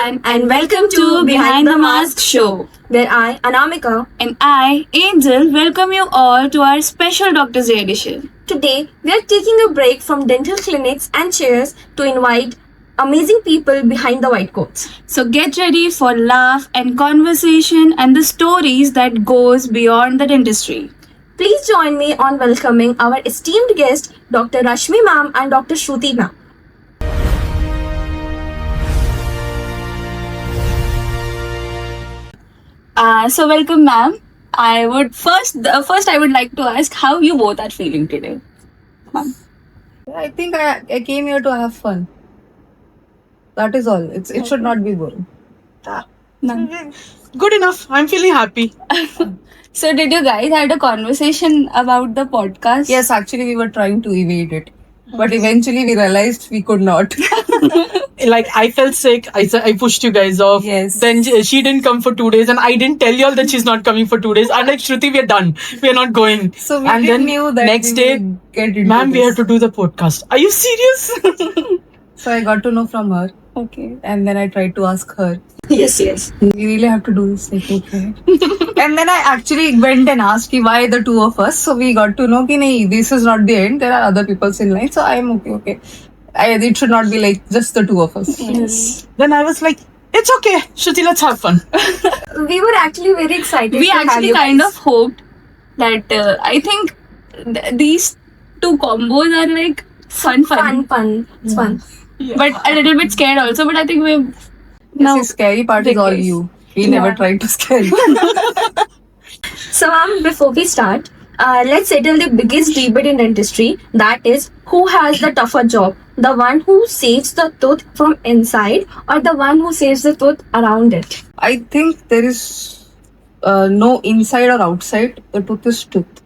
everyone, and welcome to Behind the Mask Show, where I, Anamika, And I, Angel, welcome you all to our special Doctor's Day edition. today we are taking a break from dental clinics and chairs to invite amazing people behind the white coats. So get ready for laugh and conversation and the stories that goes beyond the dentistry. Please join me on welcoming our esteemed guest, Dr. Rashmi ma'am and Dr. Shruti ma'am. So welcome, ma'am. I would first I would like to ask how you both are feeling today. I think I came here to have fun. That is all. It should not be boring. Good enough. I'm feeling happy. So did you guys had a conversation about the podcast? Yes, actually we were trying to evade it. But eventually we realized we could not. Like, I felt sick. I pushed you guys off. Yes. Then she didn't come for 2 days, and I didn't tell y'all that she's not coming for 2 days. I'm like, Shruti, we're done. We're not going. So we And didn't then knew that next we day, would get into ma'am, we this. have to do the podcast. Are you serious? So I got to know from her. Okay. And then I tried to ask her. Yes. We really have to do this. Like, okay. And then I actually went and asked ki why the two of us. So we got to know ki nahi, this is not the end. There are other people in line. So I'm okay. It should not be like just the two of us. Yes. Then I was like, it's okay. Shruti, let's have fun. We were actually very excited. We to have actually you kind guys. of hoped that I think these two combos are like fun. fun. It's fun. But a little bit scared also. But I think we've The scary part is all Because- you. We never tried to scare you. So, ma'am, before we start, let's settle the biggest debate in dentistry. That is, who has the tougher job? The one who saves the tooth from inside, or the one who saves the tooth around it? I think there is no inside or outside. The tooth is tooth.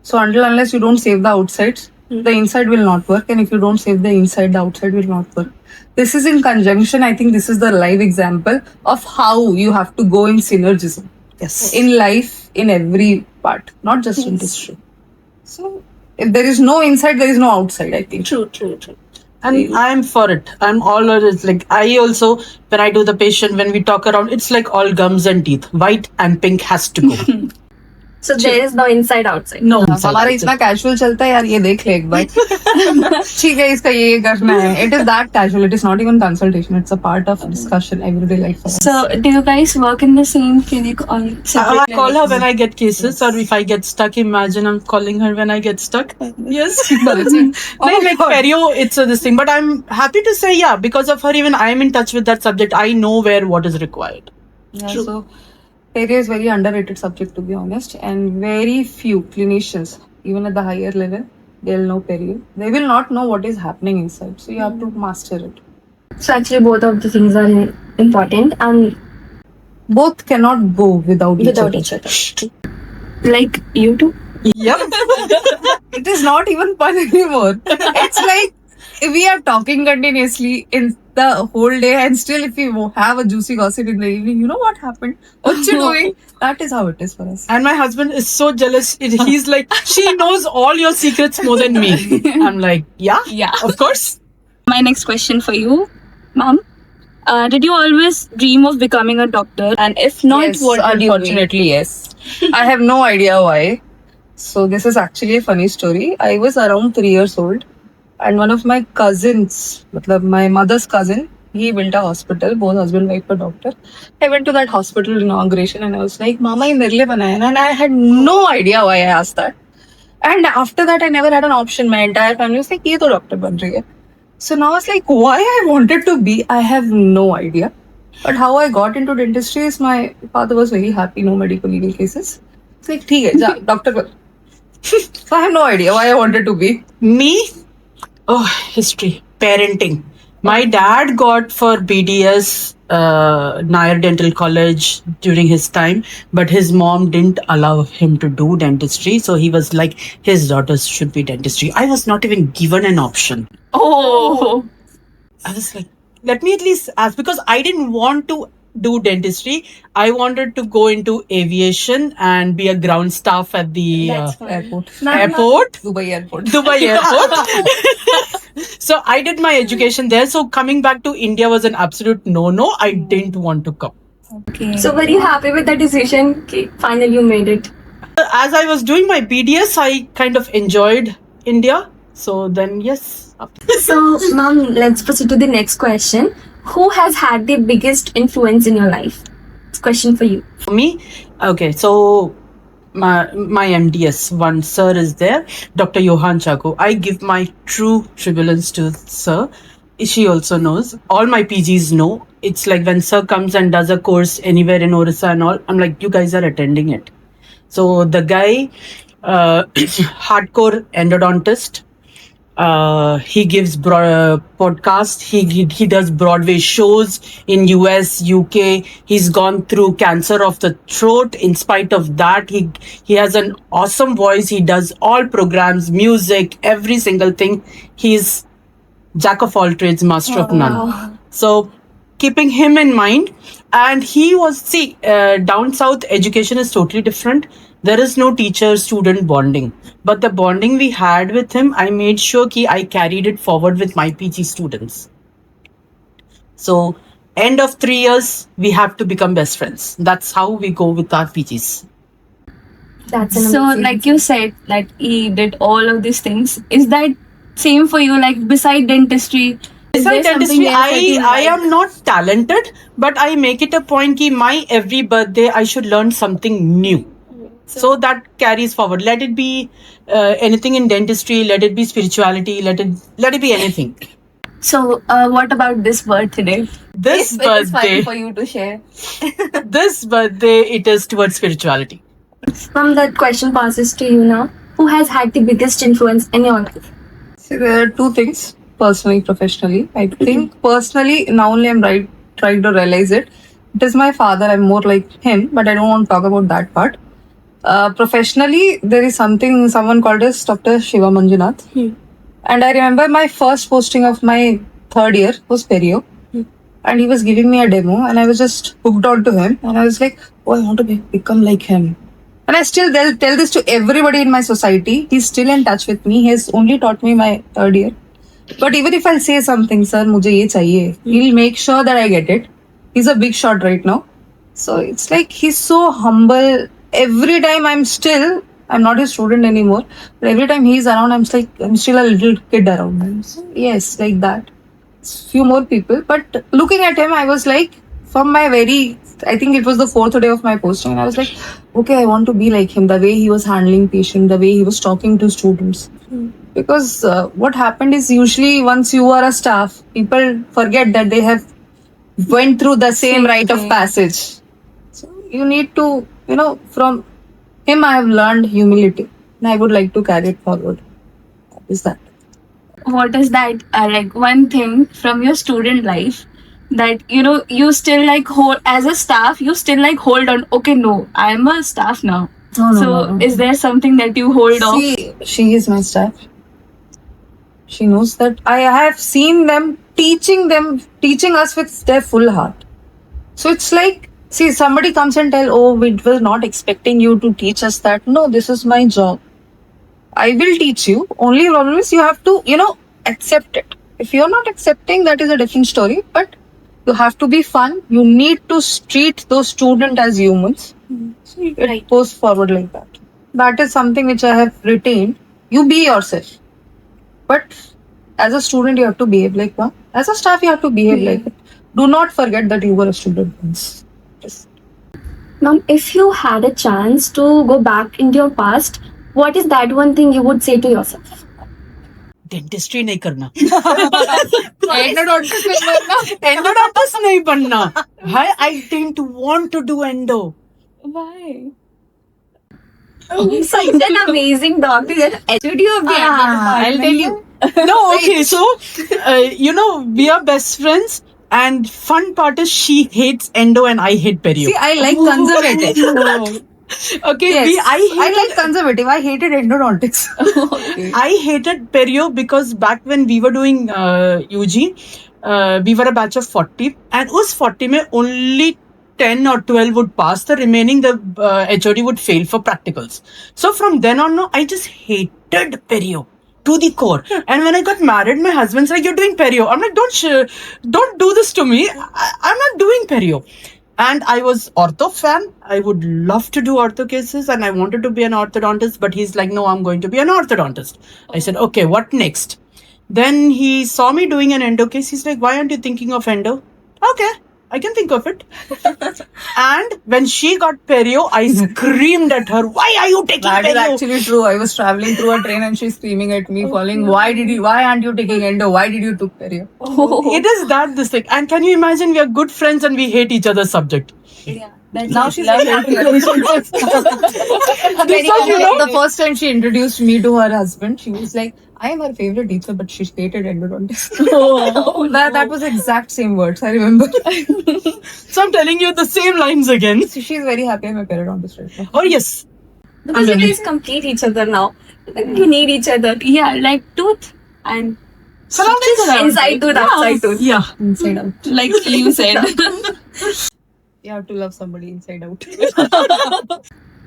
So unless you don't save the outsides, the inside will not work. And if you don't save the inside, the outside will not work. This is in conjunction. I think this is the live example of how you have to go in synergism Yes. in life, in every part, not just industry. So if there is no inside, there is no outside, I think. True. And I'm for it. I'm all over it. Like, I also, when I do the patient, when we talk around, it's like all gums and teeth. White and pink has to go. So there is no inside outside. No. हमारा इतना casual चलता है यार ये देख ले एक बार ठीक है इसका ये करना है it is that casual it is not even consultation it's a part of discussion everyday life for us. So, do you guys work in the same clinic or separate I call her clinics? when I get cases, or if I get stuck. Imagine I'm calling her when I get stuck. Yes. Oh Like perio, it's this thing. But I'm happy to say, yeah, because of her, even I am in touch with that subject. I know what is required. Yeah, so perio is very underrated subject to be honest and very few clinicians even at the higher level they'll know perio they will not know what is happening inside so you have to master it. So actually, both of the things are important and Both cannot go without without each other. each other. Like you two? Yep. It is not even fun anymore. It's like we are talking continuously in the whole day, and still, if we have a juicy gossip in the evening, you know what happened? What you doing? That is how it is for us. And my husband is so jealous. He's like, she knows all your secrets more than me. I'm like, yeah, Yeah. of course. My next question for you, ma'am. Did you always dream of becoming a doctor? And if not, Yes, what would you be? unfortunately, yes. I have no idea why. So this is actually a funny story. I was around 3 years old, and one of my cousins, matlab my mother's cousin, he built a hospital. Both husband and wife were doctor. I went to that hospital inauguration, and I was like, "Mama, ये मेरे लिए बनाया ना?" And I had no idea why I asked that. And after that, I never had an option. My entire family was like, "ये तो doctor बन रही है." So now I was like, why I wanted to be, I have no idea. But how I got into dentistry is my father was very happy, no medical legal cases. It's like, ठीक है, जा, doctor कर. So I have no idea why I wanted to be. Me? Oh, history. Parenting. My dad got for BDS Nair Dental College during his time, but his mom didn't allow him to do dentistry. So he was like, his daughters should be dentistry. I was not even given an option. Oh. I was like, let me at least ask, because I didn't want to do dentistry. I wanted to go into aviation and be a ground staff at the Airport. airport. Dubai Airport. Dubai airport. So I did my education there. So coming back to India was an absolute no. I didn't want to come. Okay. So were you happy with the decision? Okay, finally you made it. As I was doing my BDS, I kind of enjoyed India. So then, yes. So, ma'am, let's proceed to the next question. Who has had the biggest influence in your life? It's a question for you. For me, okay, so my MDS, one sir is there, Dr. Johan Chaco. I give my true tribulance to sir. She also knows. All my PGs know. It's like when sir comes and does a course anywhere in Orissa and all, I'm like, you guys are attending it. So the guy, hardcore endodontist. He gives podcast. He does Broadway shows in US, UK. He's gone through cancer of the throat. In spite of that, he has an awesome voice. He does all programs, music, every single thing. He's jack of all trades, master of none. So keeping him in mind, and he was down south education is totally different. There is no teacher-student bonding. But the bonding we had with him, I made sure I carried it forward with my PG students. So, end of 3 years, we have to become best friends. That's how we go with our PGs. That's an So, amazing- like you said, like he did all of these things. Is that same for you? Like beside dentistry, is there Beside something dentistry, else that you I like? am not talented, but I make it a point that my every birthday I should learn something new. So that carries forward. Let it be anything in dentistry. Let it be spirituality. Let it be anything. So, what about this birthday? This If it is birthday, fine for you to share. this birthday, it is towards spirituality. Ma'am, that question passes to you now. Who has had the biggest influence in your life? See, there are two things, personally, professionally. I think personally, now only I'm trying to realize it. It is my father. I'm more like him, but I don't want to talk about that part. Professionally, there is someone called as Dr. Shiva Manjunath. And I remember my first posting of my third year was Perio. And he was giving me a demo, and I was just hooked on to him. And I was like, oh, I want to become like him. And I still tell this to everybody in my society. He's still in touch with me. He has only taught me my third year. But even if I say something, sir, mujhe ye chahiye, he'll make sure that I get it. He's a big shot right now. So it's like he's so humble. Every time I'm not a student anymore, but every time he's around, I'm still a little kid around him. So yes, like that. Few more people, but looking at him, I was like, I think it was the fourth day of my posting, and I was like, okay, I want to be like him. The way he was handling patients, the way he was talking to students. Because what happened is usually once you are a staff, people forget that they have went through the same rite of passage. So you need to, from him I have learned humility, and I would like to carry it forward. That is that. What is that? Like one thing from your student life that you still like hold as a staff. You still like hold on. Okay, no, I'm a staff now. So is there something that you hold off? See, she is my staff. She knows that I have seen them teaching us with their full heart. So it's like, see, somebody comes and tell, oh, we were not expecting you to teach us that. No, this is my job. I will teach you. Only problem is you have to, accept it. If you're not accepting, that is a different story. But you have to be fun. You need to treat those students as humans. So it goes forward like that. That is something which I have retained. You be yourself. But as a student, you have to behave like that. As a staff, you have to behave like that. Do not forget that you were a student once. Yes. Ma'am, if you had a chance to go back into your past, what is that one thing you would say to yourself? Dentistry नहीं करना. Endodontist नहीं बनना. I didn't want to do endo. Why? Such an amazing doctor. Studio of the I'll tell you. No, okay, so, we are best friends. And fun part is she hates endo and I hate perio. See, I like conservative. Okay, Yes. I like conservative. I hated endodontics. I hated perio because back when we were doing UG, we were a batch of 40, and us 40 में only 10 or 12 would pass, the remaining the HOD would fail for practicals. So from then on, no, I just hated perio to the core. And when I got married, my husband's like, "You're doing perio." I'm like, don't do this to me. I'm not doing perio. And I was ortho fan. I would love to do ortho cases, and I wanted to be an orthodontist, but he's like, "No, I'm going to be an orthodontist." I said, "Okay, what next?" Then he saw me doing an endo case. He's like, "Why aren't you thinking of endo?" Okay, I can think of it. And when she got perio, I screamed at her, "Why are you taking That is perio?" actually true. I was traveling through a train and she's screaming at me, calling, why aren't you taking endo? Why did you took perio? It is that this thing. And can you imagine, we are good friends and we hate each other's subject. Yeah. That's Now it. she's Love very it. The first time she introduced me to her husband, she was like, "I am her favorite teacher, but she hated endodontist." That was exact same words, I remember. So I'm telling you the same lines again. So she's very happy I'm a periodontist right now. Oh, yes. Because you guys complete each other now. You need each other. Yeah, like tooth and Inside tooth, outside tooth. Yeah. Inside out. like you said. You have to love somebody inside out.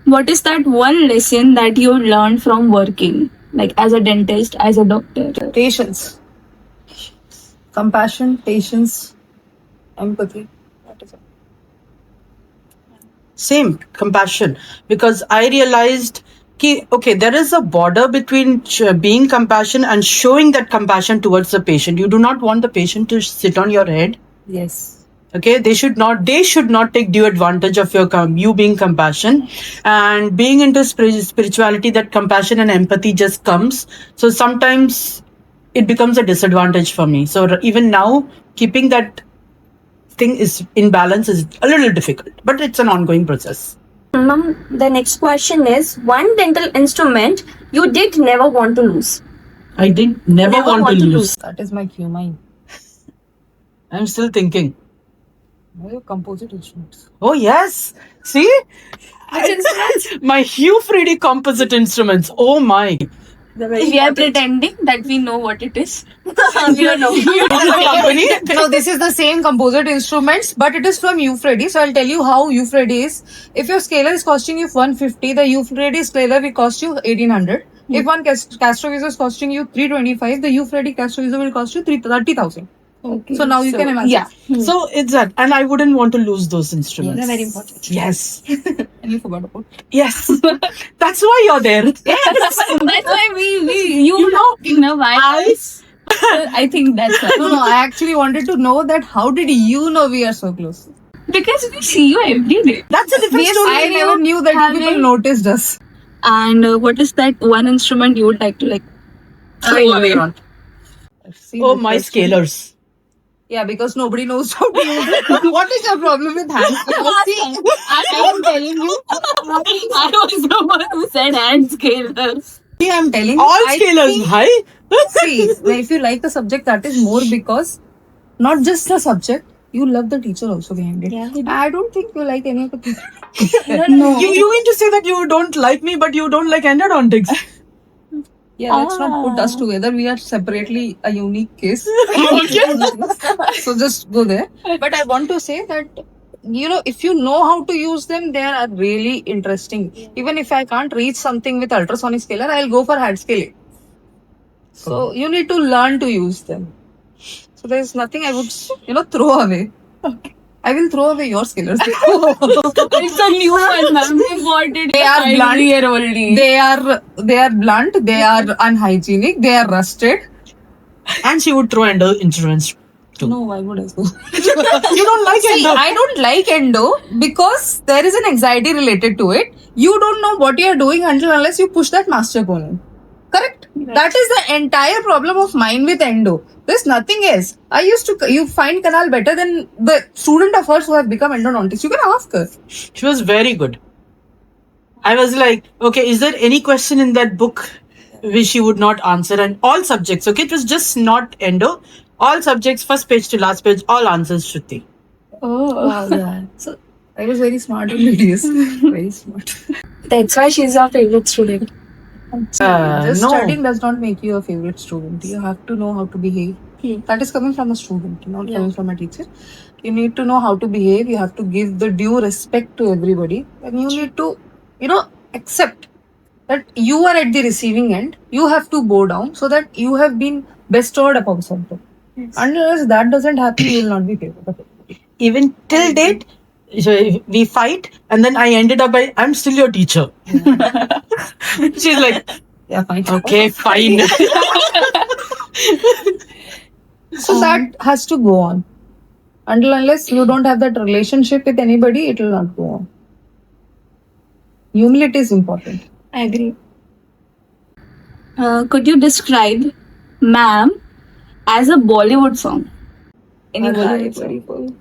What is that one lesson that you learned from working, like as a dentist, as a doctor? Patience. Compassion, patience, empathy. That is it. Same, compassion. Because I realized, okay, there is a border between being compassion and showing that compassion towards the patient. You do not want the patient to sit on your head. Yes. Okay, they should not take due advantage of you being compassion, and being into spirituality, that compassion and empathy just comes. So sometimes it becomes a disadvantage for me. So even now, keeping that thing is in balance is a little difficult, but it's an ongoing process. Mom, the next question is one dental instrument you did never want to lose. I did never want to lose. That is my Q mine. I'm still thinking. Your composite instruments. Oh yes, see, my Hugh Freedy composite instruments. Oh my. We are pretending that we know what it is. We don't know. Company. No, this is the same composite instruments, but it is from Euphrates. So I'll tell you how Euphrates is. If your scaler is costing you 150, the Euphrates scaler will cost you 1800. If one Castrovisor is costing you 325, the Euphrates Castrovisor will cost you 30,000. Okay. So now you can imagine. Yeah. So it's that, and I wouldn't want to lose those instruments. They're very important. Yes. And you forgot about it. Yes. That's why you're there. That's why you know why. I think that's why. No, I actually wanted to know that how did you know we are so close? Because we see you every day. That's a different story. I never knew that you people noticed us. And what is that one instrument you would like to throw away? Oh, my scalars. Yeah, because nobody knows how to use it. What is your problem with hands? I am telling you. I was the one who said hand scalers. See, I'm telling you. All I scalars, think- hi? See, if you like the subject, that is more because not just the subject, you love the teacher also behind it. Yeah. I don't think you like any of the teacher. No. You mean to say that you don't like me, but you don't like endodontics? Yeah, let's not put us together. We are separately a unique case. So just go there. But I want to say that, if you know how to use them, they are really interesting. Even if I can't reach something with ultrasonic scaler, I'll go for hand scaling. So you need to learn to use them. So there's nothing I would, throw away. I will throw away your scalers. It's a new one, ma'am. We bought it They are blunt. 5 year only. They are blunt. They are unhygienic. They are rusted. And she would throw endo instruments too. No, why would I go? You don't like See, endo. I don't like endo because there is an anxiety related to it. You don't know what you are doing unless you push that master bone in. Correct? That is the entire problem of mine with endo. There's nothing else. You find Kanal better than the student of hers who has become endodontist. You can ask her. She was very good. I was like, okay, is there any question in that book which she would not answer? And all subjects, okay, it was just not endo. All subjects, first page to last page, all answers Shruti. Wow, yeah. So I was very smart in videos. Very smart. That's why she's our favorite student. Just No. studying does not make you a favorite student. You have to know how to behave. That is coming from a student, not coming from a teacher. You need to know how to behave. You have to give the due respect to everybody, and you need to, accept that you are at the receiving end. You have to bow down so that you have been bestowed upon something. Unless that doesn't happen, you will not be favored. Even till date, we fight, and then I ended up by, I'm still your teacher. She's like, Yeah, fine. okay, fine. So that has to go on. Unless you don't have that relationship with anybody, it will not go on. Humility is important. I agree. Could you describe "Ma'am" as a Bollywood song? Any Bollywood song?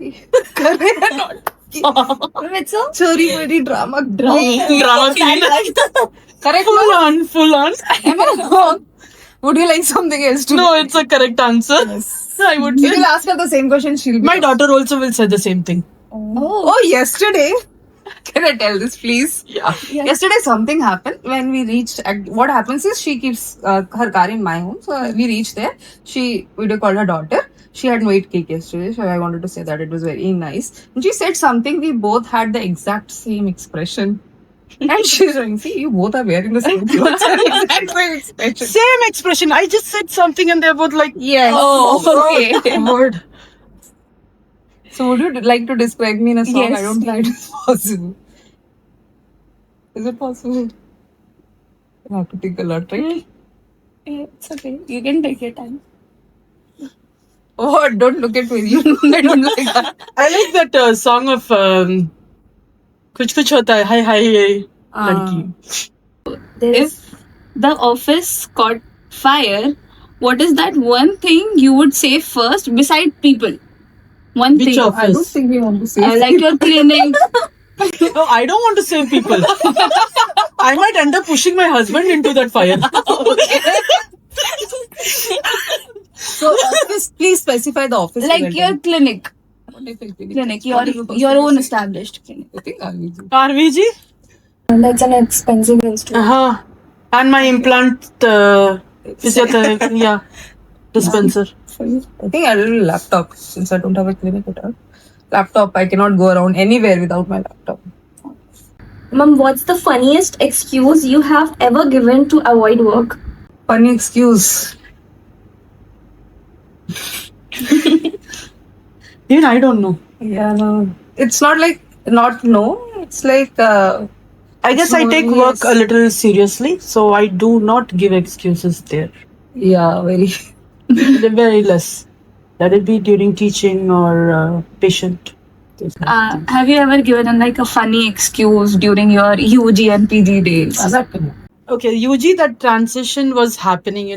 Which song? Chori Mari drama. Drama queen. Correct. Full on. Am I wrong? Would you like something else to? No, it's a correct answer. I would You say. will ask her the same question. She'll be My daughter also will say the same thing. Oh, yesterday. Can I tell this, please? Yeah. Yesterday, something happened when we reached. What happens is she keeps her car in my home. So we reached there. She video called her daughter. She had made cake yesterday, so I wanted to say that it was very nice. And she said something. We both had the exact same expression. And she's saying, "See, you both are wearing the same clothes." Exact same expression. Same expression. I just said something and they're both like, Yes. Oh, okay. word. So would you like to describe me in a song? Yes. I don't think it is possible. Is it possible? I have to think a lot, right? It's okay. You can take your time. Oh, don't look at me. I don't like that. I like that song of Kuch Kuch Hota Hai, Hi Hi Ladki. If the office caught fire, what is that one thing you would say first beside people? One Which thing. office? I don't think we want to say. Like your clinic. No, I don't want to save people. I might end up pushing my husband into that fire. So, office, please specify the office. Like your clinic. Clinic. Your own established clinic. I think I'll be- RVG? That's an expensive instrument. Uh-huh. And my implant physiotherapy, yeah, dispenser. I think I'll do laptop since I don't have a clinic at all. Laptop, I cannot go around anywhere without my laptop. Mom, what's the funniest excuse you have ever given to avoid work? Funny excuse. Even I don't know. Yeah, no. It's not like not no. It's like I guess I take work a little seriously, so I do not give excuses there. yeah, very. Very less. Let it be during teaching or patient. Have you ever given like a funny excuse during your UG and PG days? Okay, UG, that transition was happening,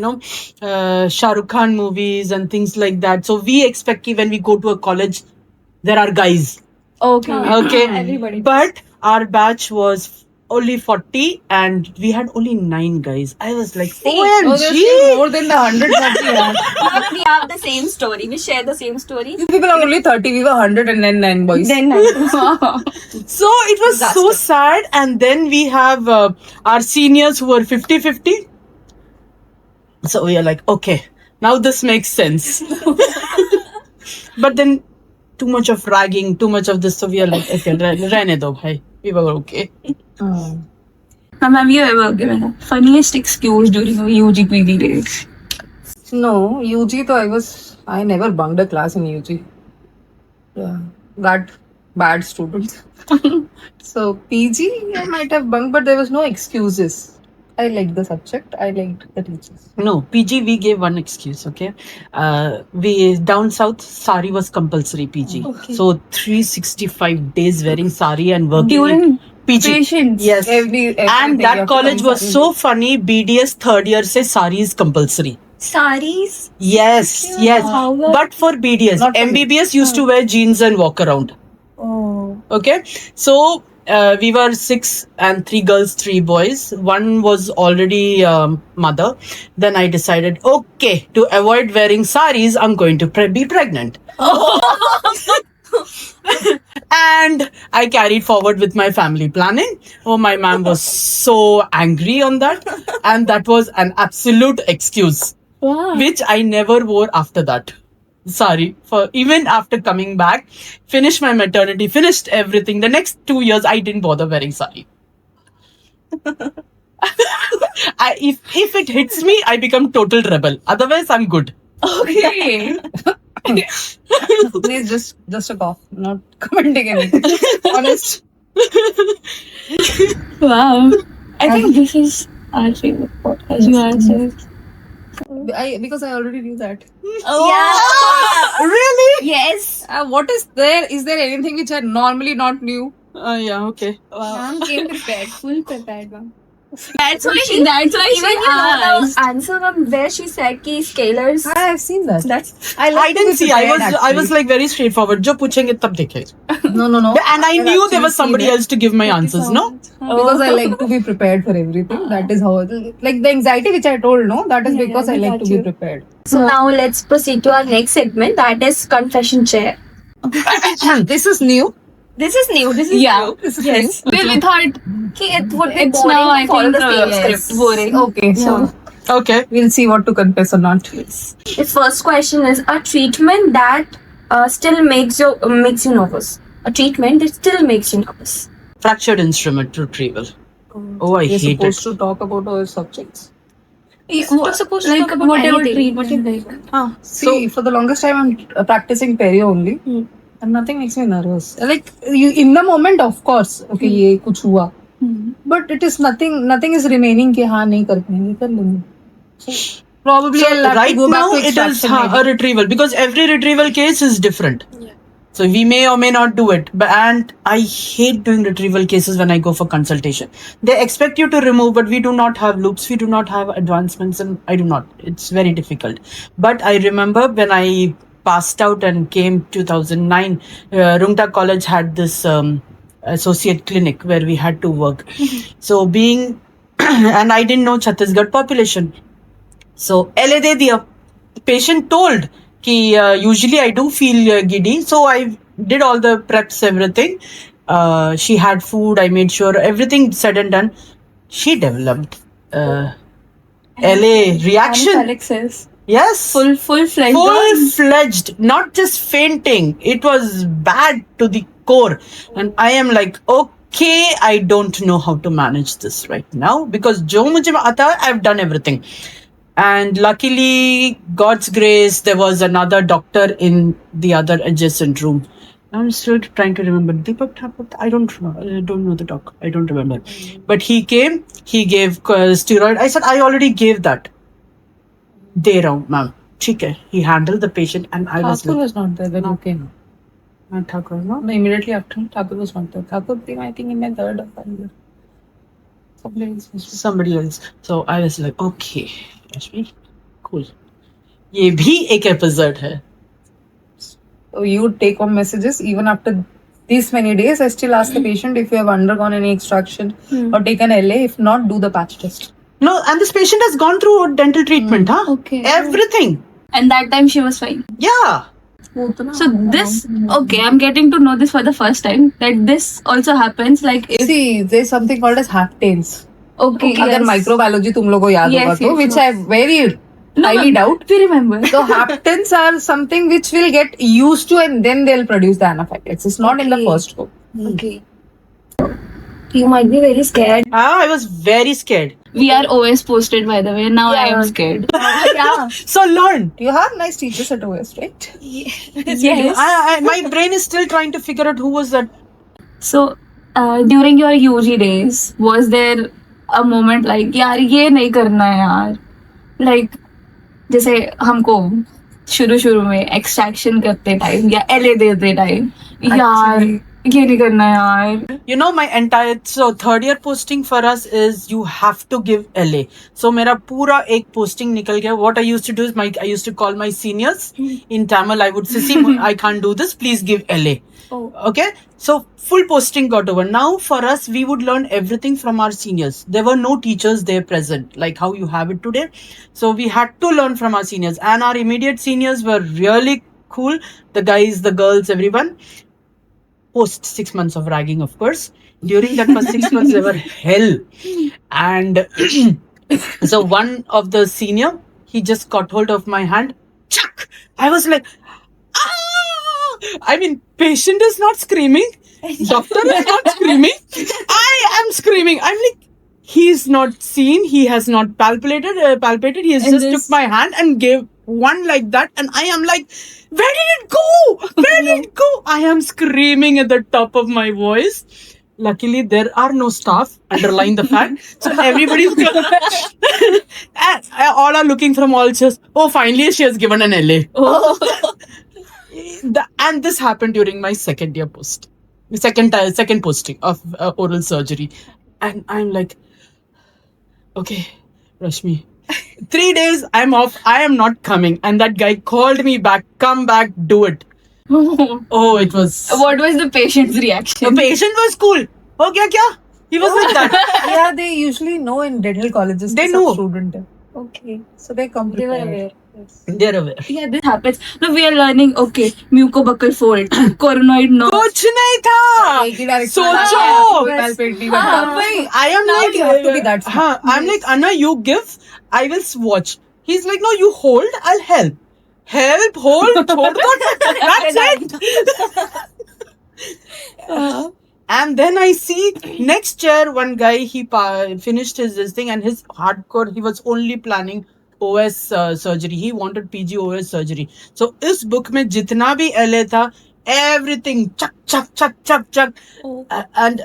Shah Rukh Khan movies and things like that. So we expect ki when we go to a college, there are guys. Okay. Okay. Everybody. But our batch was only 40 and we had only 9 guys. I was like, Oh, there's OMG! more than the 100 that we had. We have the same story. We share the same story. You people are only 30. We were 109 boys. Then So it was so sad. And then we have our seniors who were 50-50. So we are like, okay, now this makes sense. But then too much of ragging, too much of this. So we are like, okay, rehne do bhai. We were okay. Ma'am, have you ever given a funniest excuse during your UG PG days? No, UG though I never bunked a class in UG. Yeah, that bad student. So PG I might have bunked, but there was no excuses. I liked the subject. I liked the teachers. No, PG we gave one excuse, okay? We down south, sari was compulsory PG. So 365 days wearing sari and working During in PG. patients. Yes. And everything you that have to college come was sari. so funny. BDS third year say sari is compulsory. Saris. Yes, yes. But for BDS, Not for me. MBBS used to wear jeans and walk around. Oh. Okay, so we were 6 and 3 girls, 3 boys. One was already mother. Then I decided, okay, to avoid wearing saris, I'm going to be pregnant. And I carried forward with my family planning. Oh, my mom was so angry on that. And that was an absolute excuse, which I never wore after that. sari for even after coming back, finished my maternity, finished everything. The next 2 years, I didn't bother wearing sari. If it hits me, I become total rebel. Otherwise, I'm good. Okay. Please just a cough, not commenting anything. Honest. Wow. I think this is our favorite podcast. You answered. Because I already knew that. Yeah. Really? Yes. What is there? Is there anything which I normally not knew? Yeah, okay. Ma'am came prepared, full prepared, ma'am. That's why even she you know asked. the answer from where she said ki scalars. I have seen that. That's I didn't see. I was like very straightforward. Jo puchenge tab dekhe. no. And I knew there was somebody else to give my answers. No. Because I like to be prepared for everything. That is how, like the anxiety which I told, no, that is because I like to be prepared. so. Now let's proceed to our next segment. That is confession chair. This is new. This is new. This is Yeah. new. This is Yes. new. We thought Ki it would be it's boring now, I to follow think, the same yes. script. Boring. Okay, so Okay. we'll see what to confess or not. The first question is a treatment that still makes you nervous. A treatment that still makes you nervous. Fractured instrument retrieval. Oh, I We're hate supposed it. to talk about our subjects. You're supposed to Like talk about whatever anything. treatment like. See, for the longest time, I'm practicing perio only, and nothing makes me nervous. Like you, in the moment, of course, okay, ये कुछ हुआ, but it is nothing. Nothing is remaining कि हाँ नहीं कर पाएंगे कर लेंगे. So probably I'll have Right to go now, back to it is extraction. a retrieval because every retrieval case is different. So we may or may not do it. And I hate doing retrieval cases when I go for consultation. They expect you to remove, but we do not have loops. We do not have advancements, and I do not. It's very difficult. But I remember when I passed out and came 2009, Rungta College had this associate clinic where we had to work. So being, and I didn't know Chhattisgarh population. So LA de diya. The patient told कि usually I do feel giddy, so I did all the preps, everything. She had food. I made sure everything said and done. She developed LA reaction. Alexis. Yes, Full-fledged. full-fledged, not just fainting. It was bad to the core, and I am like, okay, I don't know how to manage this right now because jo mujhe aata, I've done everything. And luckily, God's grace, there was another doctor in the other adjacent room. I'm still trying to remember. Deepak Thakur, I don't know the doc. I don't remember. But he came, he gave steroid. I said, I already gave that. De raha hu, ma'am. ठीक है. He handled the patient and I was Thakur like, was not there when you came. "Man, Thakur, no?" No, immediately after Thakur was not there. Thakur came, I think, in my third or fourth year. Somebody else. So I was like, okay, Rashmi, cool. ये भी एक episode है. So you take home messages even after these many days. I still ask the patient if you have undergone any extraction or taken LA. If not, do the patch test. No, and this patient has gone through dental treatment, huh? Okay. Everything. And that time she was fine. Yeah. So this, okay, I'm getting to know this for the first time. That this also happens. Like if See, there's something called as haptens. okay, अगर yes. microbiology तुम लोगों को याद Yes, होगा तो, yes, which yes. I very No, highly doubt. We remember. So haptens are something which will get used to and then they'll produce the anaphylaxis. It's not in the first go. Okay. You might be very scared. I was very scared. We are always posted, by the way. Now I am scared. Yeah. So learn. You have nice teachers at OS, right? Yes. My brain is still trying to figure out who was that. So during your UG days, was there a moment like यार ये नहीं करना है यार, like जैसे हमको शुरू में एक्सट्रैक्शन करते टाइम या LA देते टाइम यार ये नहीं करना है यार. You know, my entire third year posting for us is you have to give LA. So मेरा पूरा एक posting निकल गया. What I used to do is I used to call my seniors in Tamil. I would say, see, I can't do this. Please give LA. Oh. Okay. So full posting got over. Now for us, we would learn everything from our seniors. There were no teachers there present, like how you have it today. So we had to learn from our seniors, and our immediate seniors were really cool. The guys, the girls, everyone. Post 6 months of ragging, of course. During that first 6 months, they were hell. And so one of the senior, he just got hold of my hand. Chuck! I was like, I mean, patient is not screaming. Doctor is not screaming. I am screaming. I'm like, he's not seen. He has not palpated. He has And just this- took my hand and gave one like that. And I am like, where did it go? Where did it go? I am screaming at the top of my voice. Luckily, there are no staff underlying the fact. So everybody's and all are looking from all chairs. Oh, finally, she has given an LA. And this happened during my second year post, second posting of oral surgery, and I'm like, okay, Rashmi, 3 days I'm off. I am not coming. And that guy called me back. Come back, do it. Oh, it was. What was the patient's The reaction? patient was cool. Oh, kya? He was like that. Yeah, they usually know in dental colleges. They कि know. सब student है. Okay. So they come They were prepared. aware. Yes. They're aware. Yeah, this happens. No, we are learning. Okay, mucobuccal fold, coronoid nose. कुछ नहीं था. एक ही direction सोचो. में कोई palpate नहीं करता. I am Now like, you have to be that smart. I'm like, Anna, you give, I will watch. He's like, no, you hold, I'll help. Help, hold, छोड़ दो. That's it. And then I see next chair, one guy, he finished his this thing, and his hardcore, he was only planning OS surgery. He wanted PG OS surgery. So इस book में जितना भी LA था, everything, chuck. And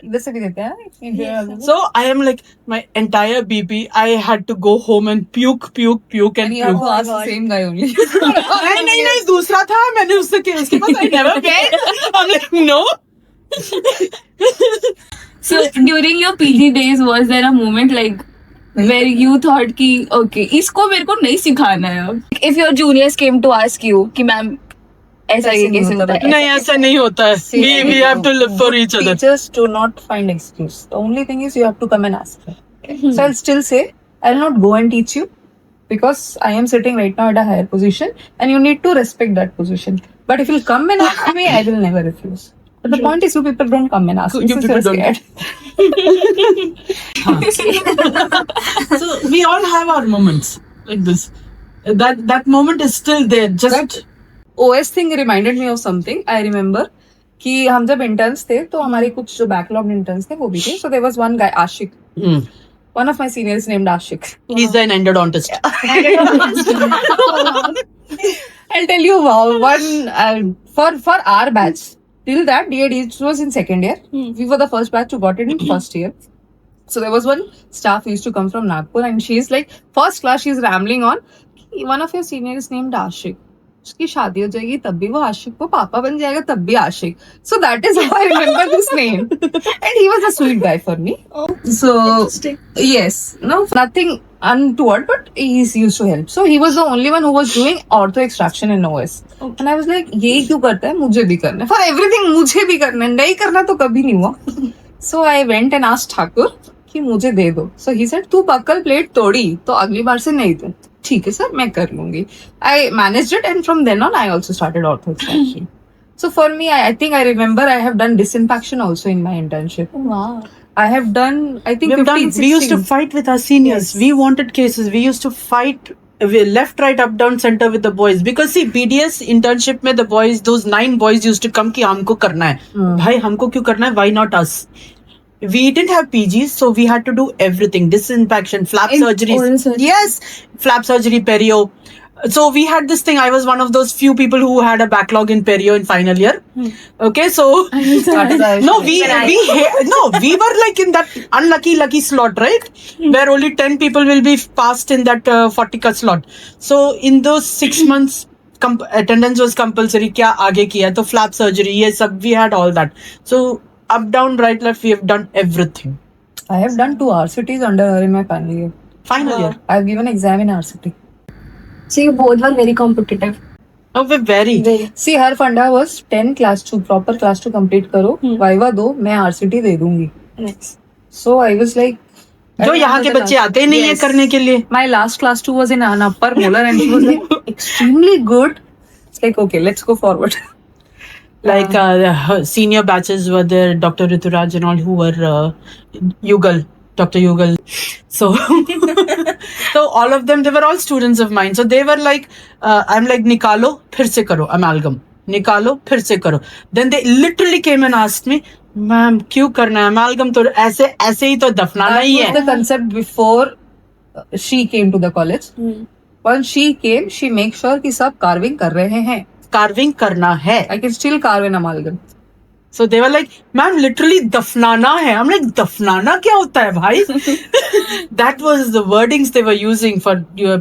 इधर से भी देते हैं. Yes. so I am like, my entire BP, I had to go home and puke and And you have puke. to ask the same guy only. नहीं दूसरा था. मैंने उसके पास I never went. I'm like, no. So during your PG days, was there a moment like where you thought कि okay, इसको मेरे को नहीं सिखाना है अब? If your juniors came to ask you कि मैम ऐसा ये कैसे होता है? नहीं ऐसा नहीं होता है. We have to live for each other. Teachers do not find excuse. The only thing is you have to come and ask her. So I'll still say, I'll not go and teach you because I am sitting right now at a higher position and you need to respect that position. But if you'll come and ask me, I will never refuse. But the point is, you people don't come and ask me. You since people you're don't. scared. So we all have our moments like this. That moment is still there. Just That OS thing reminded me of something. I remember कि हम जब interns थे तो हमारे कुछ जो backlogged interns थे वो भी थे. So there was one guy, Ashik. One of my seniors named Ashik. he's an endodontist. I'll tell you one for our batch. Till that DAD was in second year. We were the first batch who got it in first year. So there was one staff who used to come from Nagpur and she's like, first class, she's rambling on. One of your seniors is named Ashik. उसकी शादी हो जाएगी तब भी वो आशिक को पापा बन जाएगा तब भी आशिक. So that is how I remember this name. And he was a sweet guy for me. So Interesting. yes, no, nothing untoward, but he's used to help. So he was the only one who was doing ortho extraction in OS. And I was like, यही क्यों करता है? मुझे भी करना है. For everything मुझे भी करना है. नहीं करना तो कभी नहीं हुआ. So I went and asked Thakur कि मुझे दे दो. So he said, तू बक्कल प्लेट तोड़ी तो अगली बार से नहीं दूं. ठीक है सर मैं कर लूंगी. I managed it and from then on I also started ortho extraction. So for me, I think I remember I have done disinfection also in my internship. Wow. I have done, I think, 15, We used to 16. fight with our seniors. Yes. We wanted cases. We used to fight left, right, up, down, center with the boys. Because see, BDS internship में the boys, those 9 boys used to come कि हमको करना है. भाई हमको क्यों करना है? Why not us? We didn't have PGs, so we had to do everything. Disinfection, flap In surgeries. oral surgery. Yes, flap surgery, perio. So we had this thing. I was one of those few people who had a backlog in perio in final year. Okay, so no, we were like in that unlucky lucky slot, right? Where only 10 people will be passed in that 40 ka slot. So in those 6 months, attendance was compulsory. क्या आगे किया तो flap surgery ये सब we had all that. So up down right left we have done everything. I have done 2 RCTs under her in my final year. Final year. I've given exam in RCT. So you both were very competitive. Oh, we're very. Very. See, her funda was 10 class 2, proper class 2 complete करो, viva दो, मैं RCT दे दूंगी. Nice. So I was like, जो यहाँ के बच्चे आते ही नहीं है करने के लिए. My last class 2 was in an upper molar and she was like extremely good. It's like, okay, let's go forward. Like her senior batches were there, Dr. Rituraj and all who were Yugal, Dr. Yugal. So, so all of them, they were all students of mine. So they were like, I'm like, Nikalo, phir se karo, amalgam. निकालो फिर से करो. Then they literally came and asked me, ma'am क्यों करना है amalgam, तो ऐसे ही तो दफनाना That ही was है. the concept before she came to the college. Once she came, she make sure कि सब carving कर रहे हैं. Carving करना है. I can still carve an amalgam. So they were like, ma'am, literally दफनाना है. I'm like, दफनाना क्या होता है भाई? That was the wordings they were using for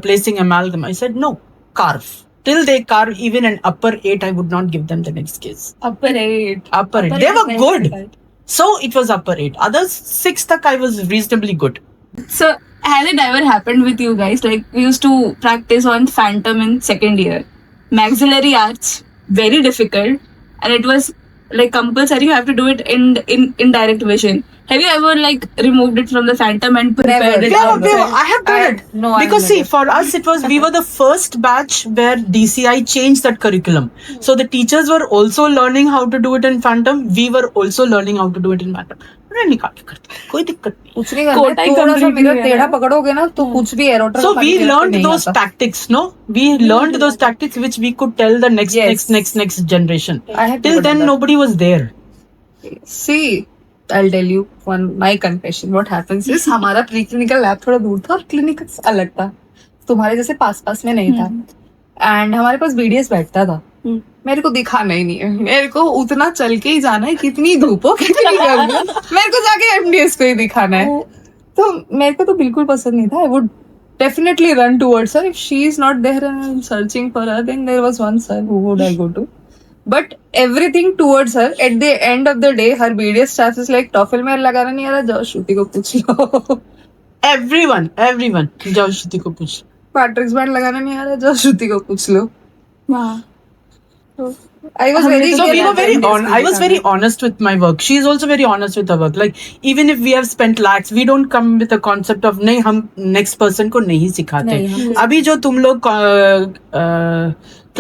placing amalgam. I said, no, carve. Till they carve even an upper 8, I would not give them the next case. Upper 8. Upper 8. They were good. So it was upper 8. Others 6 tak I was reasonably good. So has it ever happened with you guys? Like we used to practice on Phantom in second year. Maxillary arch, very difficult, and it was like compulsory. You have to do it in direct vision. Have you ever like removed it from the Phantom and prepared it? Yeah, outside? I have done it. No, I Because have see, never. for us, it was, we were the first batch where DCI changed that curriculum. So the teachers were also learning how to do it in Phantom. We were also learning how to do it in Phantom. अरे निकाल के करते हैं, कोई दिक्कत नहीं. कुछ नहीं करना कोटा है, ही थोड़ा सा complete मिरर नहीं टेढ़ा है। पकड़ोगे ना तो कुछ भी एरोटर So we learned those tactics, no? We learned those tactics which we could tell the Yes. next generation. I had Till never then, done that. nobody was there. See, I'll tell you my confession. What happens is हमारा pre clinical lab थोड़ा दूर था और clinic अलग था. तुम्हारे जैसे पास में नहीं था. एंड हमारे पास बीडीएस बैठता था. मेरे को दिखाना ही नहीं है. मेरे को उतना चल के ही जाना है, कितनी धूप हो कितनी गर्मी हो. मेरे को जाके एमडीएस को ही दिखाना है. तो मेरे को तो बिल्कुल पसंद नहीं था. I would definitely run towards her. If she is not there and I'm searching for her, then there was one sir who would I go to. But everything towards her, at the end of the day, her BDS staff is like, TOEFL में लगाना नहीं आ रहा, जाओ श्रुति को पूछ लो. Everyone. जाओ श्रुति को पूछ. पैट्रिक्स बैंड लगाना नहीं आ रहा, जाओ श्रुति को पूछ लो. Wow. I was very So we were very honest. I was very honest with my work. She is also very honest with her work. Like even if we have spent lakhs, we don't come with a concept of नहीं हम next person को नहीं सिखाते. अभी जो तुम लोग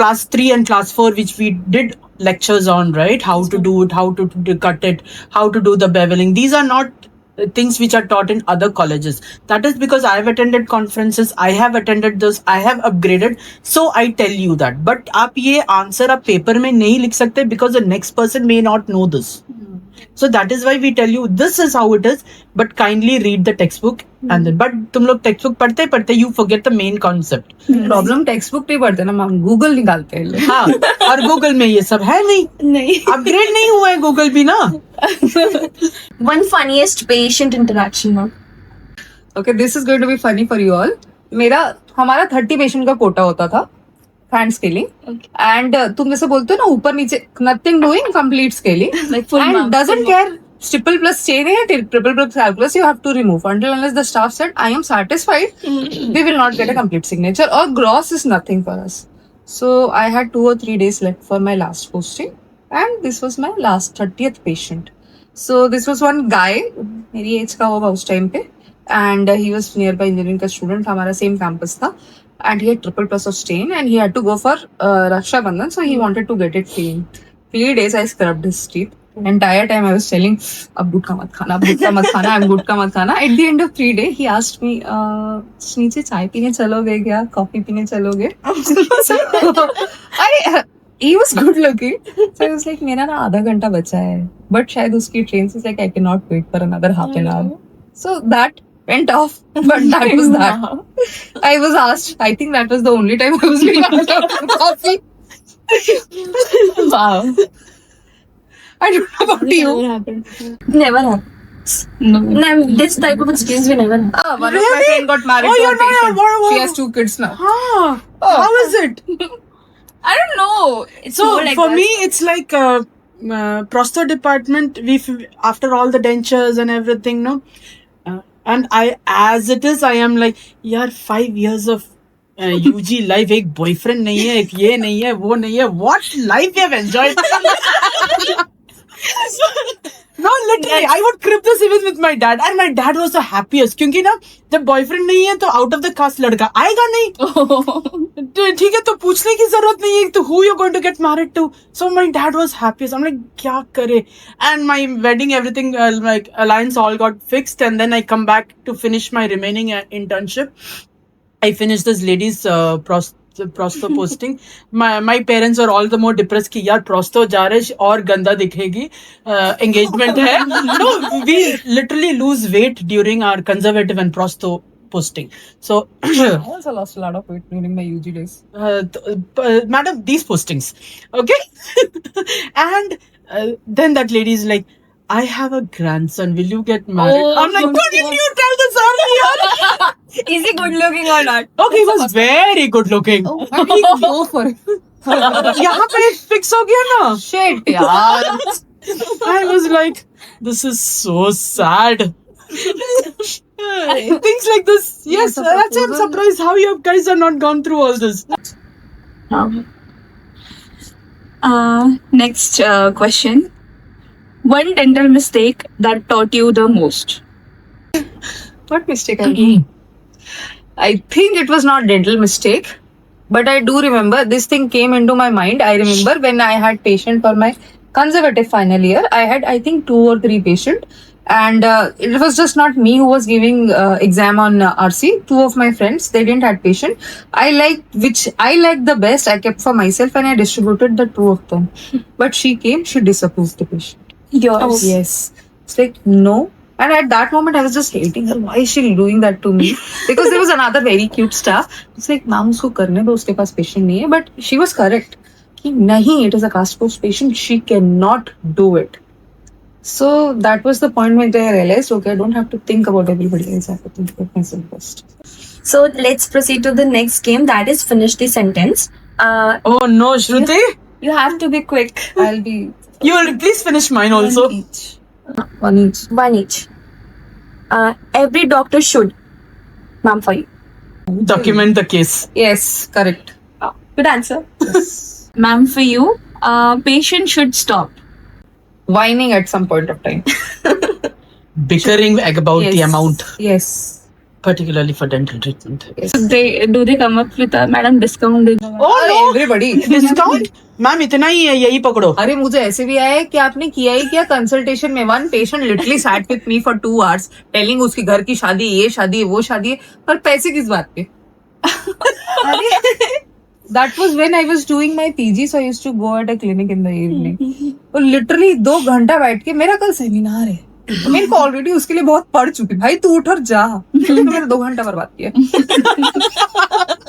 class 3 and class 4 which we did lectures on, right? How to do it, how to cut it, how to do the beveling. These are not things which are taught in other colleges. That is because I have attended conferences, I have attended those, I have upgraded. So I tell you that. But आप ये answer आप paper में नहीं लिख सकते because the next person may not know this. So that is why we tell you this is how it is. But kindly read the textbook and then. But तुम लोग textbook पढ़ते you forget the main concept. Problem text book नहीं पढ़ते ना ma'am, Google निकालते हैं लोग. हाँ और Google में ये सब है नहीं. अपग्रेड नहीं हुआ है Google भी ना. One funniest patient interaction, ma'am. Okay, this is going to be funny for you all. हमारा 30 पेशेंट का कोटा होता था हैंड स्केलिंग. एंड तुम जैसे बोलते हो ना ऊपर नीचे, nothing doing, complete scaling. Like full And marks, doesn't full care triple plus chain है, triple plus calculus, you have to remove until unless the staff said I am satisfied, we will not get a complete signature or gross is nothing for us. So I had 2 or 3 days left for my last posting and this was my last 30th patient. So this was one guy, मेरी as का होगा उस time पे, and he was nearby engineering का student, हमारा same campus था, and he had triple plus of stain and he had to go for Raksha Bandhan, so he wanted to get it clean. 3 days I scrubbed his teeth. Entire time I was telling, अब गुटखा मत खाना, अब गुटखा मत खाना, अब गुटखा मत खाना. At the end of 3 days, he asked me, नीचे चाय पीने चलोगे क्या, कॉफी पीने चलोगे? He was good looking. So I was like, मेरा ना आधा घंटा बचा है. But शायद उसकी train से like I cannot wait for another half an hour. So that went off. But that was that. I was asked. I think that was the only time I was being asked for coffee. Wow. I don't know about you. Never happened. Never happened. No. No, this type of experience we never had. One of my friend got married Oh, to a you're not- patient. what- She has 2 kids now. How is it? I don't know. It's So more like for that. me, it's like prostho department. After all the dentures and everything, no, and as it is, I am like, yaar, 5 years of UG life. एक boyfriend नहीं है, एक ये नहीं है, वो नहीं है. What life you have enjoyed? No, literally, I would crib this even with my dad, and my dad was the happiest. क्योंकि ना जब boyfriend नहीं है तो out of the caste लड़का आएगा नहीं. तो ठीक है, तो पूछने की जरूरत नहीं है तो who you're going to get married to. So my dad was happiest. I'm like, क्या करे? And my wedding, everything, like alliance all got fixed, and then I come back to finish my remaining internship. I finished this lady's prosto posting, my parents are all the more depressed कि यार prosto जा रहे हैं और गंदा दिखेगी, engagement है. No, we literally lose weight during our conservative and prosto posting. So, I also lost a lot of weight during my UG days. madam, these postings, okay? And then that lady is like, I have a grandson. Will you get married? Oh, I'm like, oh, couldn't you tell this earlier? Is he good looking or not? Okay, he was very good looking. Why did he go for it? यहाँ पे fix हो गया ना. Shit, yaar. I was like, this is so sad. Things like this. Yes, a that's why I'm proposal. surprised how you guys are not gone through all this. Next question. One dental mistake that taught you the most. What mistake I made? I think it was not dental mistake, but I do remember this thing came into my mind. I remember when I had patient for my conservative final year, I had I think 2 or 3 patient, and it was just not me who was giving exam on RC. 2 of my friends, they didn't had patient. I liked which I liked the best. I kept for myself and I distributed the 2 of them. But she came, she disapproved the patient. Yours. Yes. It's like, no. And at that moment, I was just hating her. Why is she doing that to me? Because there was another very cute staff. It's like, ma'am, उसको करने दो, उसके पास patient नहीं है. But she was correct. कि नहीं, it is a caste post patient. She cannot do it. So that was the point when I realized, okay, I don't have to think about everybody else. I have to think about myself first. So let's proceed to the next game, that is finish the sentence. Oh no, Shruti. You have to be quick. I'll be You will please finish mine also. one each. One each. One each. Every doctor should. Ma'am, for you. Document the case. Yes, correct. Good answer. Ma'am, for you, patient should stop. Whining at some point of time. Bickering about the Yes. amount, Yes. particularly for dental treatment. Do they come up with a madam discount? Oh no, Everybody. discount? Ma'am इतना ही है, यही पकड़ो. अरे मुझे ऐसे भी आया है कि आपने किया ही क्या कंसल्टेशन में. One patient literally sat with me for 2 hours telling उसकी घर की शादी, ये शादी है, वो शादी है, पर पैसे किस बात के. That was when I was doing my PG, so I used to go at a clinic in the evening. तो लिटरली 2 घंटा बैठ के मेरा कल सेमिनार है, तो मेरे को ऑलरेडी उसके लिए बहुत पढ़ चुकी. भाई तू उठ और जा. तो मेरा 2 घंटा बर्बाद किया.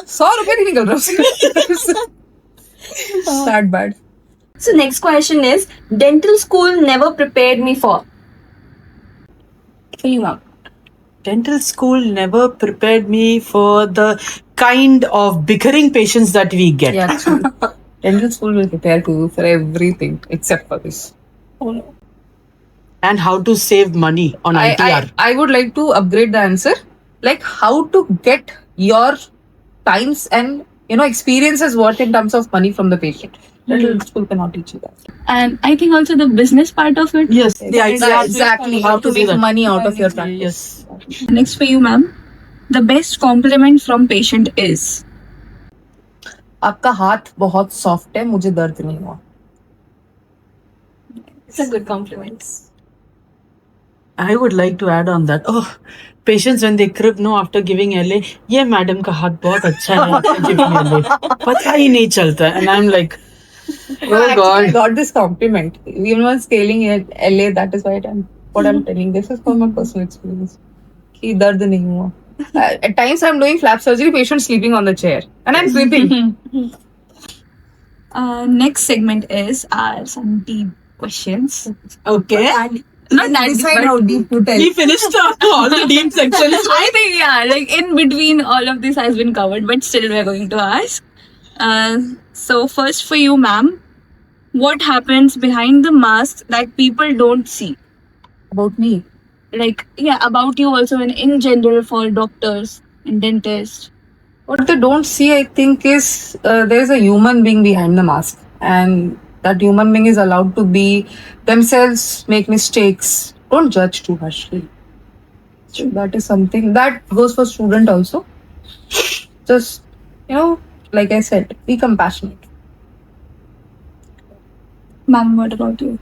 100 रुपए नहीं निकल रहा उसके. That bad. So next question is, dental school never prepared me for. For you, ma'am. Dental school never prepared me for the kind of bickering patients that we get. Yeah, actually. Dental school will prepare you for everything except for this. And how to save money on ITR. I would like to upgrade the answer. Like how to get your times and experiences worth in terms of money from the patient. Dental school cannot teach you that. And I think also the business part of it. Yes, the ITR. Exactly. How to do make that. money out of your practice. Yes. Next for you, ma'am. The best compliment from patient is. आपका हाथ बहुत soft है, मुझे दर्द नहीं हुआ. It's a good compliment. I would like to add on that. Oh, patients when they crib no after giving LA, ये madam का हाथ बहुत अच्छा है after giving LA. पता ही नहीं चलता. And I'm like, oh Actually, I God. got this compliment. Even when scaling at LA, that is why I'm telling. This is from my personal experience. कि दर्द नहीं हुआ. At times I'm doing flap surgery, patient sleeping on the chair, and I'm sleeping. Next segment is our some deep questions. Okay. Not that deep, but deep to tell. He finished all the deep sections. I think like in between all of this has been covered, but still we're going to ask. So first for you, ma'am, what happens behind the mask that people don't see? About me. Like about you also, and in general for doctors and dentists. What they don't see, I think, is there is a human being behind the mask, and that human being is allowed to be themselves, make mistakes. Don't judge too harshly. So that is something that goes for student also. Just like I said, be compassionate. Ma'am, what about you?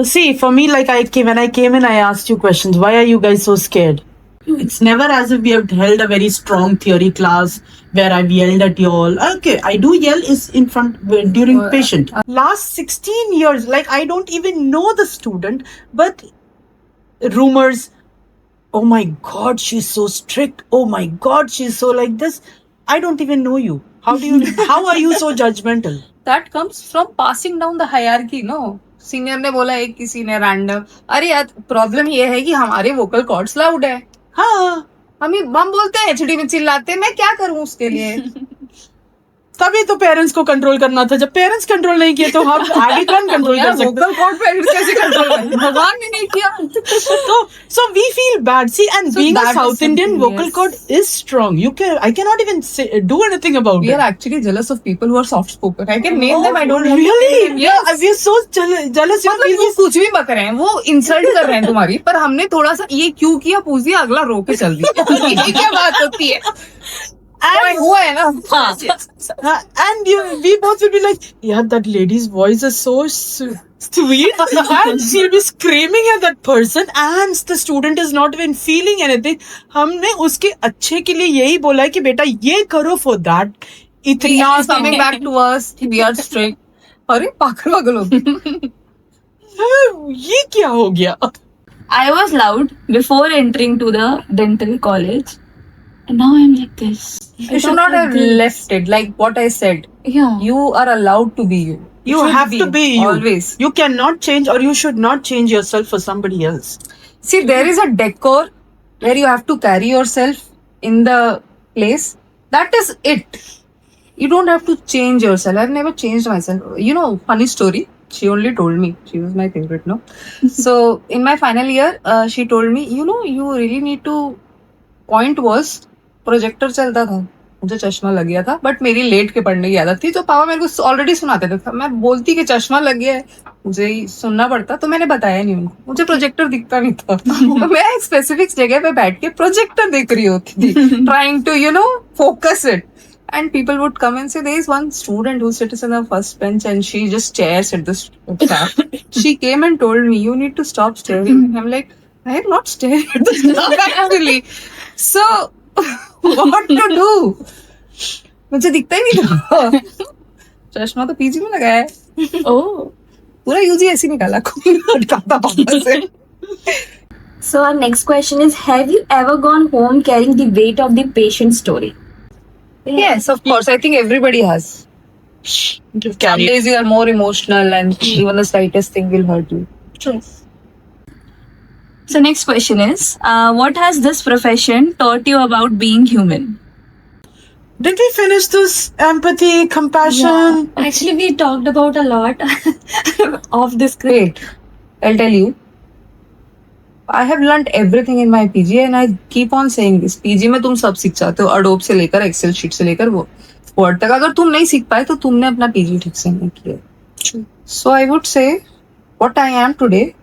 See, for me, like when I came in, I asked you questions. Why are you guys so scared? It's never as if we have held a very strong theory class where I've yelled at you all. Okay, I do yell is in front during patient. Last 16 years, like I don't even know the student, but rumors. Oh my God, she's so strict. Oh my God, she's so like this. I don't even know you. How are you so judgmental? That comes from passing down the hierarchy, no? Senior ने बोला एक किसी ने random, अरे यार problem ये है कि हमारे वोकल कॉर्ड्स लाउड है, हाँ, हम बोलते हैं एचडी में चिल्लाते हैं, मैं क्या करूं उसके लिए? तभी तो पेरेंट्स को कंट्रोल करना था. जब पेरेंट्स कंट्रोल नहीं किए तो हम आगे कौन कंट्रोल कर सकते? वोकल कॉर्ड पे कैसे कंट्रोल करें? भगवान ने नहीं किया. So we feel bad. See, and So being a that South is Indian, something, vocal yes. cord is strong. I cannot even do anything about We it. are actually jealous of people who are soft spoken. I can name them. I don't know. Really? Yes. Yeah, we are so jealous. You know, मतलब वो कुछ भी बक रहे हैं, वो insult कर रहे हैं तुम्हारी, पर हमने थोड़ा सा ये क्यों किया पूछ दिया, अगला रो के चल दिया. ये क्या बात होती है? And, हुआ है ना? हाँ. and we both will be like, yeah, that lady's voice is so sweet. And she'll be screaming at that person and the student is not even feeling anything. हमने उसके अच्छे के लिए यही बोला है कि बेटा ये करो for that. इतना It's coming back to us. We are strict. अरे पागल पागल हो गए. ये क्या हो गया? I was loud before entering to the dental college, and now I'm like this. You should not have left it like what I said. Yeah. You are allowed to be you. You should have to be you. Always. You cannot change or you should not change yourself for somebody else. See, there is a decor where you have to carry yourself in the place. That is it. You don't have to change yourself. I've never changed myself. You know, funny story. She only told me. She was my favorite, no? So, in my final year, she told me, you know, you really need to... Point was, projector चलता था, मुझे चश्मा लग गया था, but मेरी late के पढ़ने की आदत थी, तो पापा मेरे को ऑलरेडी सुनाते थे. मैं बोलती कि चश्मा लग गया है, मुझे ही सुनना पड़ता, तो मैंने बताया नहीं उनको. मुझे प्रोजेक्टर दिखता नहीं था. तो मैं एक स्पेसिफिक जगह पे बैठ के प्रोजेक्टर देख रही होती थी, trying to you know focus it. And people would come and say, there is one student who sits in the first bench and she just stares at the staff. She came and told me, you need to stop staring. I'm like, I am not staring at the staff actually. So, what to do? मुझे दिखता ही नहीं था. चश्मा तो PG में लगाया है. Oh. पूरा यूजी ऐसे निकाला, कोई हटाता पापा से. So our next question is, have you ever gone home carrying the weight of the patient story? Yes, of course. I think everybody has. Some days you are more emotional and even the slightest thing will hurt you. True. So next question is, what has this profession taught you about being human? Did we finish this empathy, compassion? Actually, we talked about a lot of this. Wait, I'll tell you. I have learnt everything in my PG and I keep on saying this. PG में तुम सब सीख जाते हो, Adobe से लेकर Excel sheet से लेकर वो Word तक. अगर तुम नहीं सीख पाए तो तुमने अपना PG ठीक से नहीं किया. So I would say, what I am today,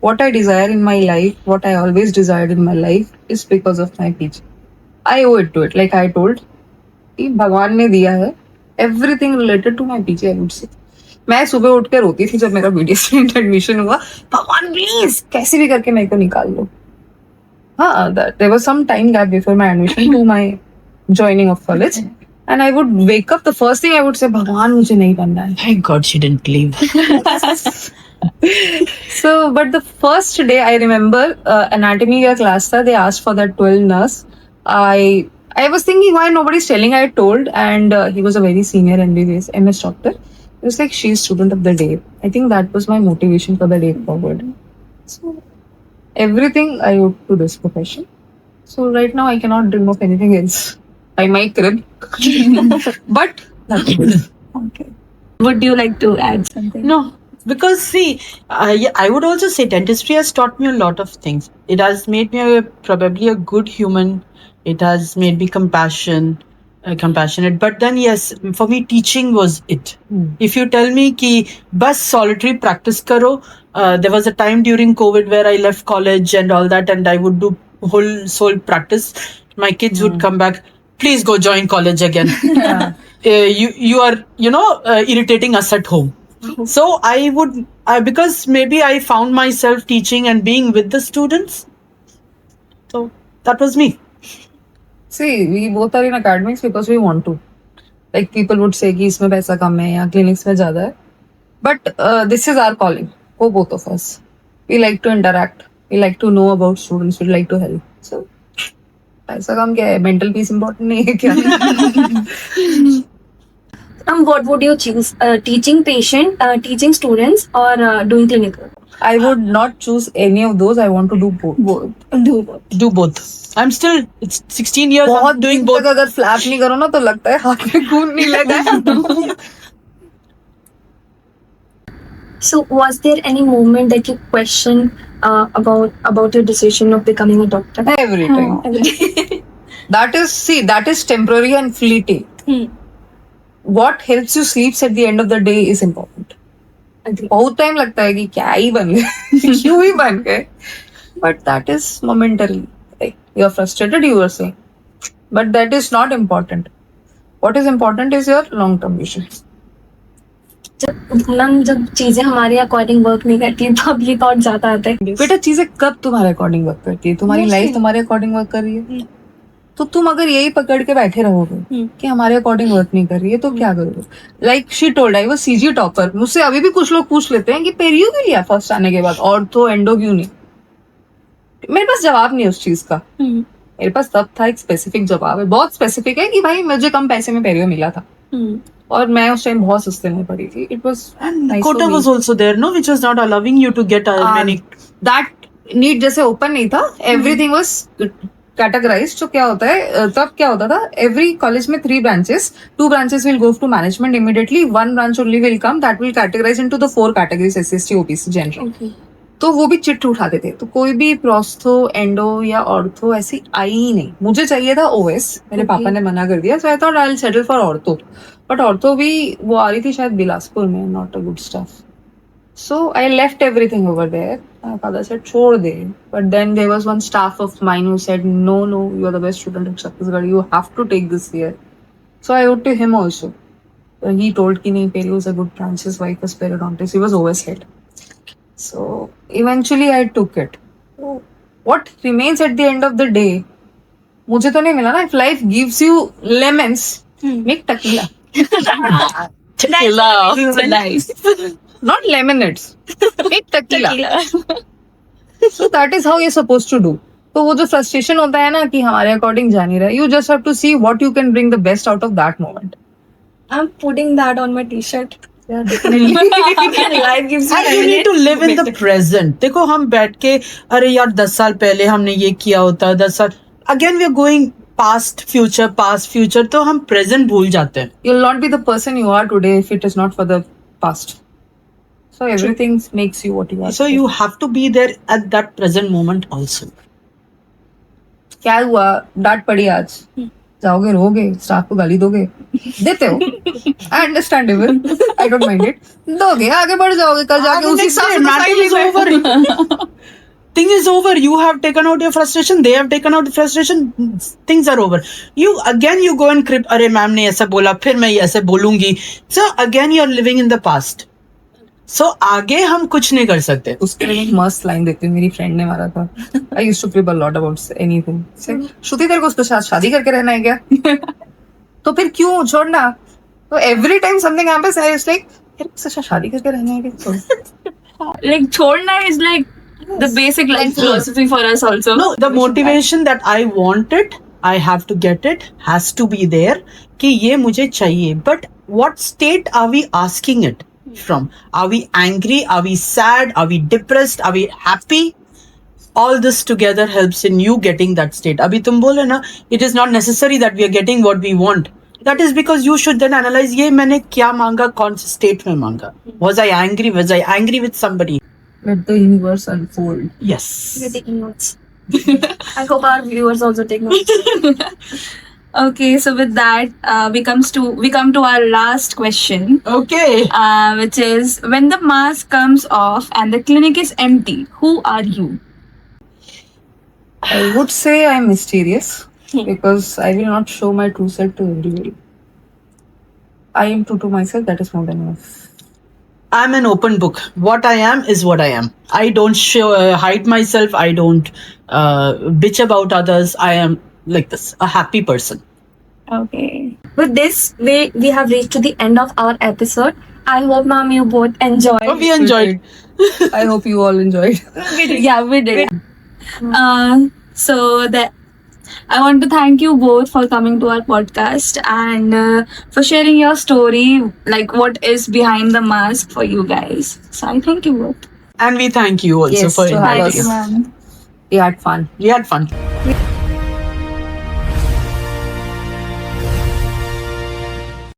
what I desire in my life, what I always desired in my life is because of my PG. I owe it to it. Like I told, कि भगवान ने दिया है. Everything related to my PG, I would say. मैं सुबह उठ के रोती थी जब मेरा BDS स्टूडेंट एडमिशन हुआ, भगवान प्लीज कैसे भी करके मेरे को निकाल लो. हाँ, there was some time gap before my admission to my joining of college, and I would wake up, the first thing I would say, भगवान मुझे नहीं बनना है. Thank God she didn't leave. So, but the first day I remember anatomy का class था, they asked for that 12 nurse. I was thinking why nobody's telling. I told, and he was a very senior MBBS MS doctor. It was like, she's student of the day. I think that was my motivation for the day forward. So everything I owe to this profession. So right now I cannot dream of anything else. I might crib, but nothing else. Okay. Would you like to add something? No, because see, I would also say dentistry has taught me a lot of things. It has made me probably a good human. It has made me compassionate. But then yes, for me teaching was it. If you tell me ki bas solitary practice karo, there was a time during COVID where I left college and all that, and I would do whole soul practice. My kids would come back, please go join college again. You are irritating us at home. So I would because maybe I found myself teaching and being with the students. So that was me. See, we both are in academics because we want to. Like people would say कि इसमें पैसा कम है या clinics में ज़्यादा है. But this is our calling for both of us. We like to interact. We like to know about students. We like to help. So पैसा कम क्या है? Mental peace important नहीं है क्या? What would you choose? Teaching teaching students, or doing clinical? I would not choose any of those. I want to do both. Do both. I'm still, it's 16 years, बहुत I'm doing दिन both. तक अगर flap नहीं करो ना तो लगता है हाथ में खून नहीं लगा. So, was there any moment that you questioned about your decision of becoming a doctor? Every time. That is temporary and fleeting. What helps you sleeps at the end of the day is important. Agree. बहुत time लगता है कि क्या ही बन गए क्यों ही बन गए but that is momentary you are frustrated you are saying but that is not important what is important is your long term vision जब चीजें हमारे अकॉर्डिंग वर्क नहीं करती तब ये थॉट जाता आता है. बेटा चीजें कब तुम्हारे अकॉर्डिंग वर्क करती है तुम्हारी Yes, लाइफ yes. तुम्हारे अकॉर्डिंग वर्क कर रही है तो तुम अगर यही पकड़ के बैठे रहोगे कि हमारे अकॉर्डिंग वर्क नहीं कर रही है तो क्या करोगे like she told I was CG topper मुझसे अभी भी कुछ लोग पूछ लेते हैं कि पेरियो क्यों लिया फर्स्ट आने के बाद और तो एंडो क्यों नहीं मेरे पास जवाब नहीं है उस चीज का मेरे पास तब था एक स्पेसिफिक जवाब है बहुत स्पेसिफिक है कि भाई मुझे कम पैसे में पेरियो मिला था और मैं उस टाइम बहुत सस्ते में पड़ी थी it was And quota was also there, no? Which was not allowing you to get many. That NEET जैसे ओपन नहीं था एवरीथिंग वाज कैटेगराइज तो क्या होता है तब क्या होता था एवरी कॉलेज में 3 branches 2 branches will go to management immediately 1 branch only will come that will categorize into the 4 categories SST OBC general तो वो भी चिट उठाते थे तो कोई भी प्रोस्थो एंडो या ऑर्थो ऐसी आई ही नहीं मुझे चाहिए था ओएस मेरे Okay. पापा ने मना कर दिया so I thought I will settle for ortho but ortho भी वो आ रही थी शायद बिलासपुर में not a good stuff So I left everything over there. My father said, छोड़ दे. But then there was one staff of mine who said, no, you are the best student at Chhattisgarh. You have to take this year. So I wrote to him also. He told कि नहीं, Peri was a good branch. His wife was periodontist. He was always head. So eventually I took it. What remains at the end of the day? मुझे तो नहीं मिला ना. If life gives you lemons, make tequila. Nice. Not lemonades. Make tequila. So that is how you're supposed to do. तो वो जो frustration होता है ना कि हमारे अकॉर्डिंग जा नहीं रहा you just have to see what you can bring the best out of that moment I'm putting that on my t-shirt. Life gives you And you need to live in the present. देखो हम बैठ के अरे यार 10 साल पहले हमने ये किया होता 10 साल again we are going past future तो हम प्रेजेंट भूल जाते हैं. You will not be the person you are today if it is not for the past so everything makes you what you are So you have to be there at that present moment also. क्या हुआ डांट पड़ी आज जाओगे रोगे staff को गाली दोगे देते हो I understandable I don't mind it दोगे आगे बढ़ जाओगे कल जाके उसी Next day, हिसाब से matter is over. Thing is over. You have taken out your frustration. They have taken out the frustration. Things are over. You go and crib. अरे मैम ने ऐसा बोला फिर मैं ऐसे बोलूंगी. So again you are living in the past. So आगे हम कुछ नहीं कर सकते. उसके लिए एक मस्त लाइन देती हूँ मेरी फ्रेंड ने मारा था I used to crib a lot about anything Shruti तेरे को उसके साथ शादी करके रहना है क्या तो फिर क्यों छोड़ना तो every time something happens I was like यार उसके साथ शादी करके रहना है क्या Like chhodna is like the basic life philosophy for us also. No, the motivation that I want it, I have to get it, has to be there. कि ये मुझे चाहिए. But what state are we asking it from? Are we angry? Are we sad? Are we depressed? Are we happy? All this together helps in you getting that state. अभी तुम बोले ना, it is not necessary that we are getting what we want. That is because you should then analyze ये मैंने क्या मांगा कौन से state में मांगा. Was I angry? Was I angry with somebody? let the universe unfold Yes. We're taking notes. I hope our viewers also take notes. Okay, so with that, we come to our last question, Okay. which is when the mask comes off and the clinic is empty, who are you? I would say I'm mysterious because I will not show my true self to everybody. I am true to myself, that is more than enough. I'm an open book. What I am is what I am. I don't hide myself. I don't bitch about others. I am like this, a happy person. Okay. With this, we have reached to the end of our episode. I hope, ma'am, you both enjoyed. Oh, we enjoyed. I hope you all enjoyed. Yeah, we did. So that I want to thank you both for coming to our podcast and for sharing your story, like what is behind the mask for you guys. So I thank you both. And we thank you also Yes, for to have inviting us. us. Ma'am. We had fun. We had fun.